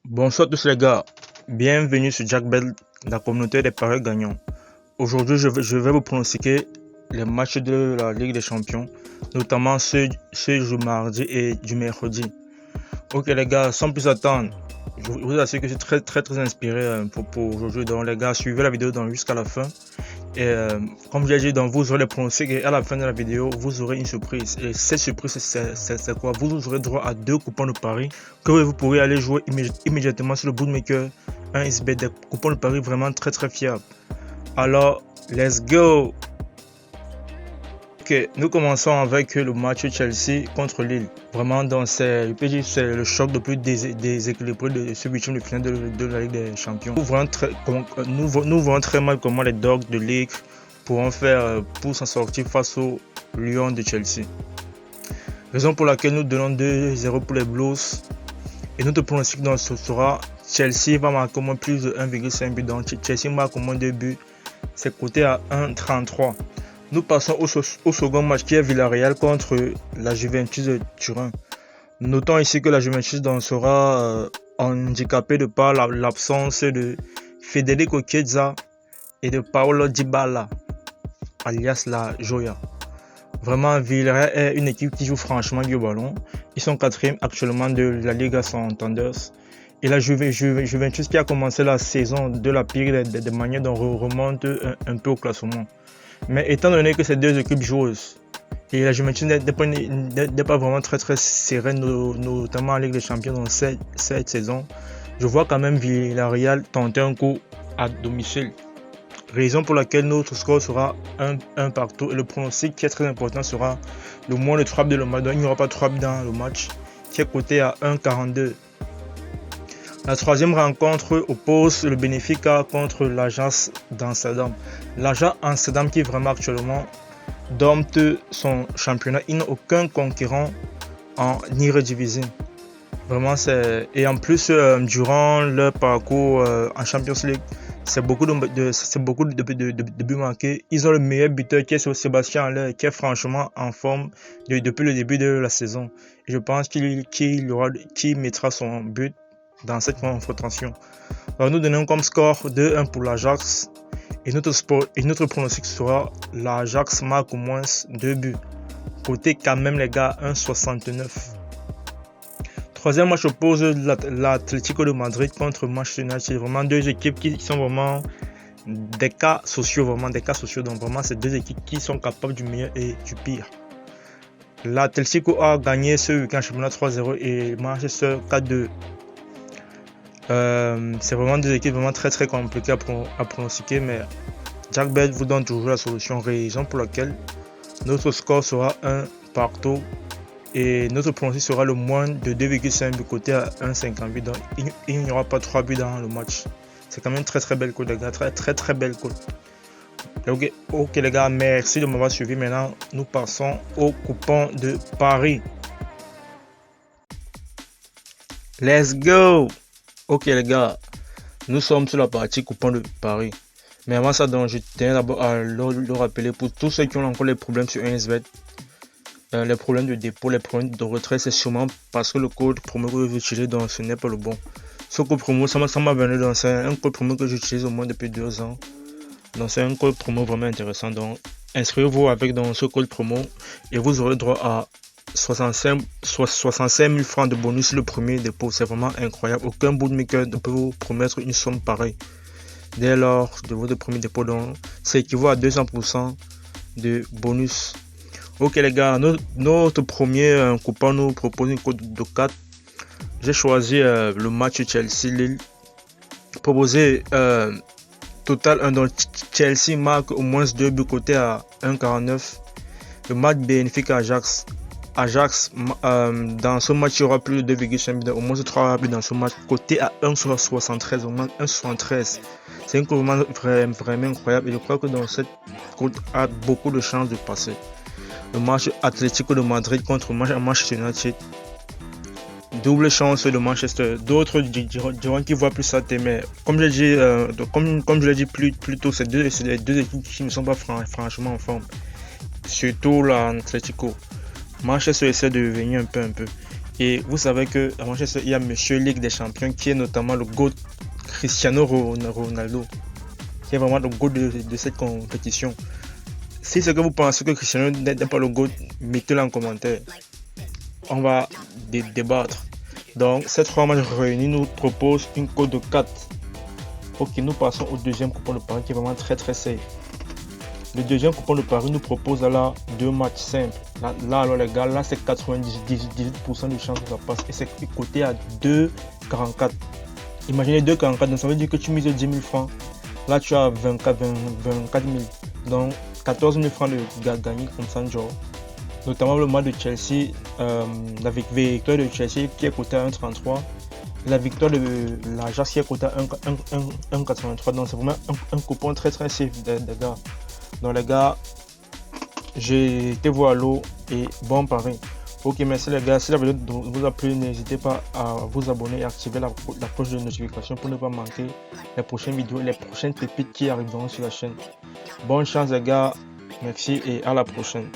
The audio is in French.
Bonsoir à tous les gars, bienvenue sur Jackbet, la communauté des paris gagnants. Aujourd'hui, je vais vous pronostiquer les matchs de la Ligue des Champions, notamment ceux du mardi et du mercredi. Ok les gars, sans plus attendre, je vous assure que je suis très inspiré pour aujourd'hui. Donc les gars, suivez la vidéo jusqu'à la fin. Et comme j'ai dit, vous aurez les pronostics et à la fin de la vidéo, vous aurez une surprise. Et cette surprise, c'est quoi? Vous aurez droit à 2 coupons de paris que vous pourrez aller jouer immédiatement sur le bookmaker 1xBet. Des coupons de paris vraiment très fiables. Alors, let's go! Ok, nous commençons avec le match Chelsea contre Lille. Vraiment, c'est le choc le plus déséquilibré de ce huitième de finale de la Ligue des Champions. Nous voyons très mal comment les Dogs de Ligue pourront faire pour s'en sortir face aux Lions de Chelsea. Raison pour laquelle nous donnons 2-0 pour les Blues. Et notre pronostic dans ce sera Chelsea va marquer au moins plus de 1,5 but. Donc Chelsea marque au moins 2 buts. C'est coté à 1,33. Nous passons au second match qui est Villarreal contre la Juventus de Turin. Notons ici que la Juventus sera handicapée de par l'absence de Federico Chiesa et de Paolo Dybala, alias la Joya. Vraiment, Villarreal est une équipe qui joue franchement bien au ballon. Ils sont 4e actuellement de la Liga Santander. Et la Juventus qui a commencé la saison de la pire des manières dont remonte un peu au classement. Mais étant donné que ces deux équipes joueuses et la Juventus n'est pas vraiment très sereine, notamment en Ligue des Champions dans cette saison, je vois quand même Villarreal tenter un coup à domicile. Raison pour laquelle notre score sera 1 partout et le pronostic qui est très important sera le moins de 3 buts dans le match. Donc il n'y aura pas 3 buts dans le match qui est coté à 1,42. La troisième rencontre oppose le Benfica contre l'Ajax d'Amsterdam. L'Ajax d'Amsterdam qui vraiment actuellement dompte son championnat. Il n'a aucun concurrent en Eredivisie. Vraiment et en plus durant leur parcours en Champions League, c'est beaucoup de buts marqués. Ils ont le meilleur buteur qui est Sébastien Haller, qui est franchement en forme depuis le début de la saison. Et je pense qu'il mettra son but dans cette confrontation. Alors nous donnons comme score 2-1 pour l'Ajax et notre pronostic sera l'Ajax marque au moins 2 buts. Côté quand même les gars 1,69. Troisième match oppose l'Atlético de Madrid contre Manchester United. Vraiment deux équipes qui sont vraiment des cas sociaux. Donc vraiment c'est deux équipes qui sont capables du meilleur et du pire. L'Atlético a gagné ce week-end championnat 3-0 et Manchester 4-2. C'est vraiment des équipes vraiment très compliquées à pronostiquer, mais Jackbet vous donne toujours la solution, raison pour laquelle notre score sera 1 partout et notre pronostic sera le moins de 2,5 buts côté à 1,58. Donc il n'y aura pas 3 buts dans le match. C'est quand même très belle cote les gars, très belle cote. Ok les gars, merci de m'avoir suivi. Maintenant nous passons au coupon de Paris. Let's go! Ok les gars, nous sommes sur la partie coupon de Paris. Mais avant ça, donc, je tiens d'abord à le rappeler pour tous ceux qui ont encore les problèmes sur 1xBet, les problèmes de dépôt, les problèmes de retrait, c'est sûrement parce que le code promo que vous utilisez, donc ce n'est pas le bon. Ce code promo, ça m'a venu, donc c'est un code promo que j'utilise au moins depuis 2 ans. Donc c'est un code promo vraiment intéressant. Donc inscrivez-vous avec dans ce code promo et vous aurez droit à 65 000 francs de bonus sur le premier dépôt. C'est vraiment incroyable. Aucun bookmaker ne peut vous promettre une somme pareille dès lors de votre premier dépôt. Donc c'est équivaut à 200% de bonus. Ok les gars, notre premier coupon nous propose une cote de 4. J'ai choisi le match Chelsea-Lille. Proposé total 1. Donc Chelsea marque au moins 2 buts côté à 1,49. Le match Benfica-Ajax. Dans ce match, il y aura plus de 2,5 buts, au moins 3 buts dans ce match, côté à 1,73, au moins 1,73. C'est une cote vraiment incroyable et je crois que dans cette cote a beaucoup de chances de passer. Le match Atlético de Madrid contre Manchester United. Double chance de Manchester. D'autres diront qu'ils voient plus ça, mais comme je l'ai dit plus tôt, c'est les deux équipes qui ne sont pas franchement en forme. Surtout l'Atlético. Manchester essaie de venir un peu. Et vous savez que à Manchester, il y a Monsieur Ligue des Champions qui est notamment le GOAT Cristiano Ronaldo, qui est vraiment le GOAT de cette compétition. Si c'est que vous pensez que Cristiano n'est pas le GOAT, mettez-le en commentaire. On va débattre. Donc, ces 3 matchs réunis nous proposent une cote de 4. Ok, nous passons au deuxième coupon de Paris qui est vraiment très safe. Le deuxième coupon de Paris nous propose là 2 matchs simples. Là alors les gars, là c'est 98% de chance que ça passe et c'est coté à 2,44. Imaginez 2,44, donc ça veut dire que tu mises 10 000 francs. Là tu as 24 000. Donc 14 000 francs de gagner comme ça, genre. Notamment le match de Chelsea, la victoire de Chelsea qui est cotée à 1,33. La victoire de l'Ajax qui est cotée à 1,83. Donc c'est vraiment un coupon très safe des gars. Donc les gars, j'ai été voir à l'eau et bon pari. Ok, merci les gars. Si la vidéo vous a plu, n'hésitez pas à vous abonner et activer la cloche de notification pour ne pas manquer les prochaines vidéos et les prochaines pépites qui arriveront sur la chaîne. Bonne chance les gars, merci et à la prochaine.